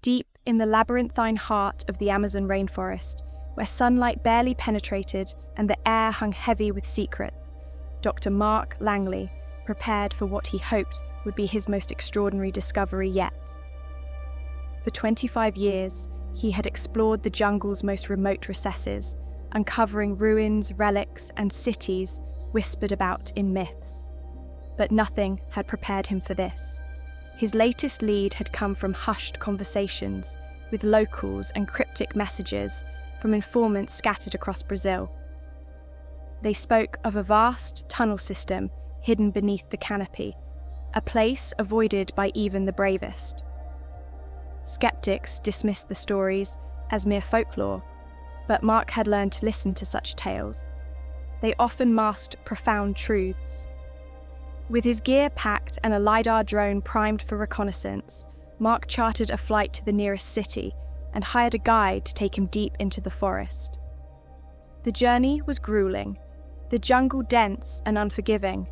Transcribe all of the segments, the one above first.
Deep in the labyrinthine heart of the Amazon rainforest, where sunlight barely penetrated and the air hung heavy with secrets, Dr. Mark Langley prepared for what he hoped would be his most extraordinary discovery yet. For 25 years, he had explored the jungle's most remote recesses, uncovering ruins, relics, and cities whispered about in myths. But nothing had prepared him for this. His latest lead had come from hushed conversations with locals and cryptic messages from informants scattered across Brazil. They spoke of a vast tunnel system hidden beneath the canopy, a place avoided by even the bravest. Skeptics dismissed the stories as mere folklore, but Mark had learned to listen to such tales. They often masked profound truths. With his gear packed and a LiDAR drone primed for reconnaissance, Mark chartered a flight to the nearest city and hired a guide to take him deep into the forest. The journey was grueling, the jungle dense and unforgiving.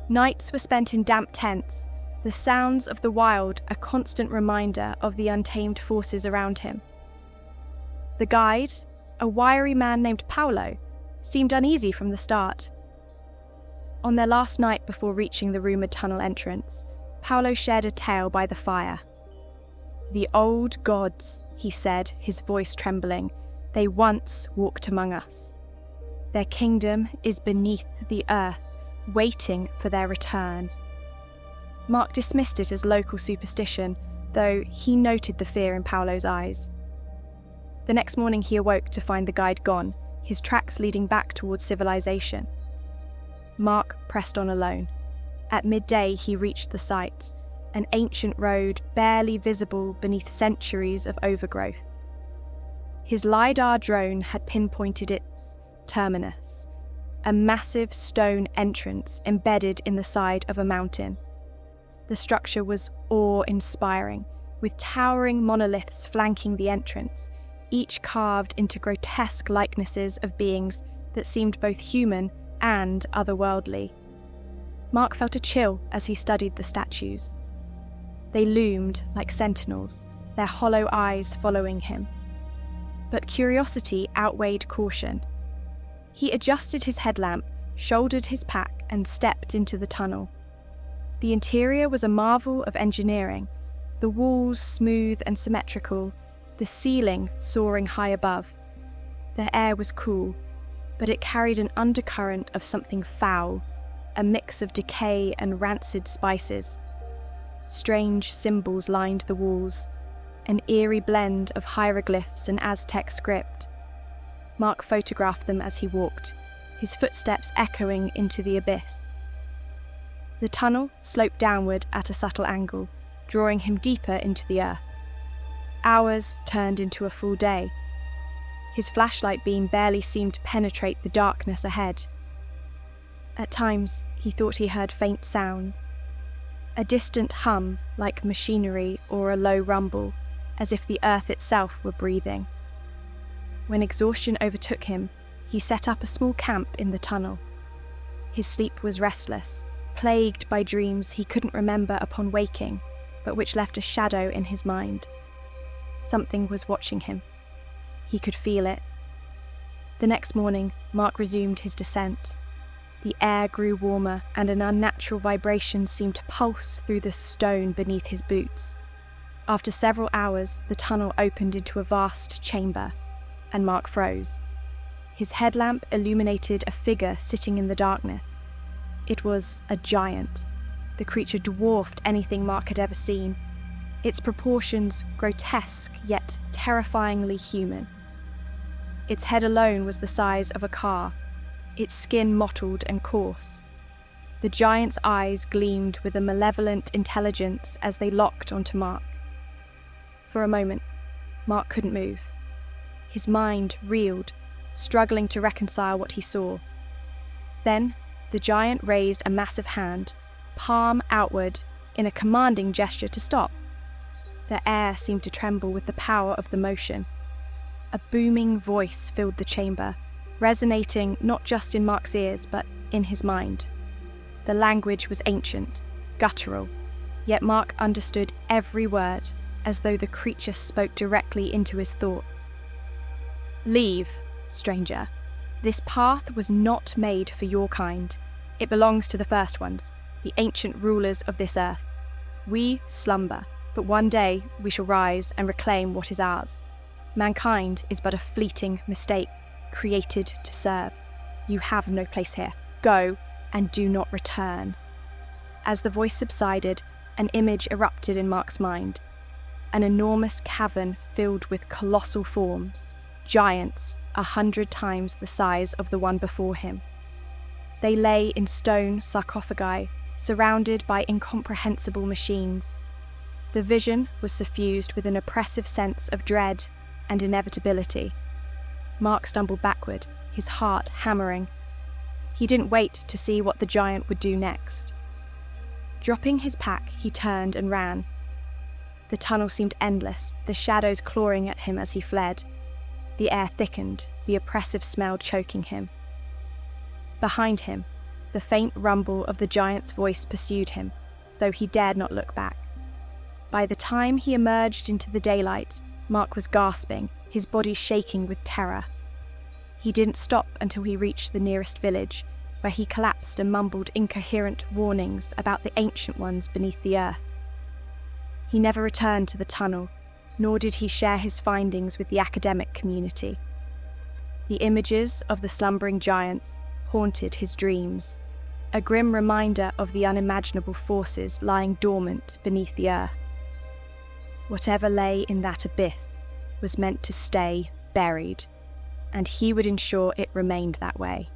Nights were spent in damp tents, the sounds of the wild a constant reminder of the untamed forces around him. The guide, a wiry man named Paulo, seemed uneasy from the start. On their last night before reaching the rumoured tunnel entrance, Paulo shared a tale by the fire. "The old gods," he said, his voice trembling, "they once walked among us. Their kingdom is beneath the earth, waiting for their return." Mark dismissed it as local superstition, though he noted the fear in Paulo's eyes. The next morning he awoke to find the guide gone, his tracks leading back towards civilization. Mark pressed on alone. At midday he reached the site, an ancient road barely visible beneath centuries of overgrowth. His LiDAR drone had pinpointed its terminus, a massive stone entrance embedded in the side of a mountain. The structure was awe-inspiring, with towering monoliths flanking the entrance, each carved into grotesque likenesses of beings that seemed both human and otherworldly. Mark felt a chill as he studied the statues. They loomed like sentinels, their hollow eyes following him. But curiosity outweighed caution. He adjusted his headlamp, shouldered his pack, and stepped into the tunnel. The interior was a marvel of engineering, the walls smooth and symmetrical, the ceiling soaring high above. The air was cool, but it carried an undercurrent of something foul, a mix of decay and rancid spices. Strange symbols lined the walls, an eerie blend of hieroglyphs and Aztec script. Mark photographed them as he walked, his footsteps echoing into the abyss. The tunnel sloped downward at a subtle angle, drawing him deeper into the earth. Hours turned into a full day. His flashlight beam barely seemed to penetrate the darkness ahead. At times, he thought he heard faint sounds. A distant hum like machinery or a low rumble, as if the earth itself were breathing. When exhaustion overtook him, he set up a small camp in the tunnel. His sleep was restless, plagued by dreams he couldn't remember upon waking, but which left a shadow in his mind. Something was watching him. He could feel it. The next morning, Mark resumed his descent. The air grew warmer, and an unnatural vibration seemed to pulse through the stone beneath his boots. After several hours, the tunnel opened into a vast chamber, and Mark froze. His headlamp illuminated a figure sitting in the darkness. It was a giant. The creature dwarfed anything Mark had ever seen, its proportions grotesque yet terrifyingly human. Its head alone was the size of a car, its skin mottled and coarse. The giant's eyes gleamed with a malevolent intelligence as they locked onto Mark. For a moment, Mark couldn't move. His mind reeled, struggling to reconcile what he saw. Then, the giant raised a massive hand, palm outward, in a commanding gesture to stop. The air seemed to tremble with the power of the motion. A booming voice filled the chamber, resonating not just in Mark's ears, but in his mind. The language was ancient, guttural, yet Mark understood every word, as though the creature spoke directly into his thoughts. "Leave, stranger. This path was not made for your kind. It belongs to the first ones, the ancient rulers of this earth. We slumber, but one day we shall rise and reclaim what is ours. Mankind is but a fleeting mistake, created to serve. You have no place here. Go, and do not return." As the voice subsided, an image erupted in Mark's mind. An enormous cavern filled with colossal forms, giants 100 times the size of the one before him. They lay in stone sarcophagi, surrounded by incomprehensible machines. The vision was suffused with an oppressive sense of dread and inevitability. Mark stumbled backward, his heart hammering. He didn't wait to see what the giant would do next. Dropping his pack, he turned and ran. The tunnel seemed endless, the shadows clawing at him as he fled. The air thickened, the oppressive smell choking him. Behind him, the faint rumble of the giant's voice pursued him, though he dared not look back. By the time he emerged into the daylight, Mark was gasping, his body shaking with terror. He didn't stop until he reached the nearest village, where he collapsed and mumbled incoherent warnings about the ancient ones beneath the earth. He never returned to the tunnel, nor did he share his findings with the academic community. The images of the slumbering giants haunted his dreams, a grim reminder of the unimaginable forces lying dormant beneath the earth. Whatever lay in that abyss was meant to stay buried, and he would ensure it remained that way.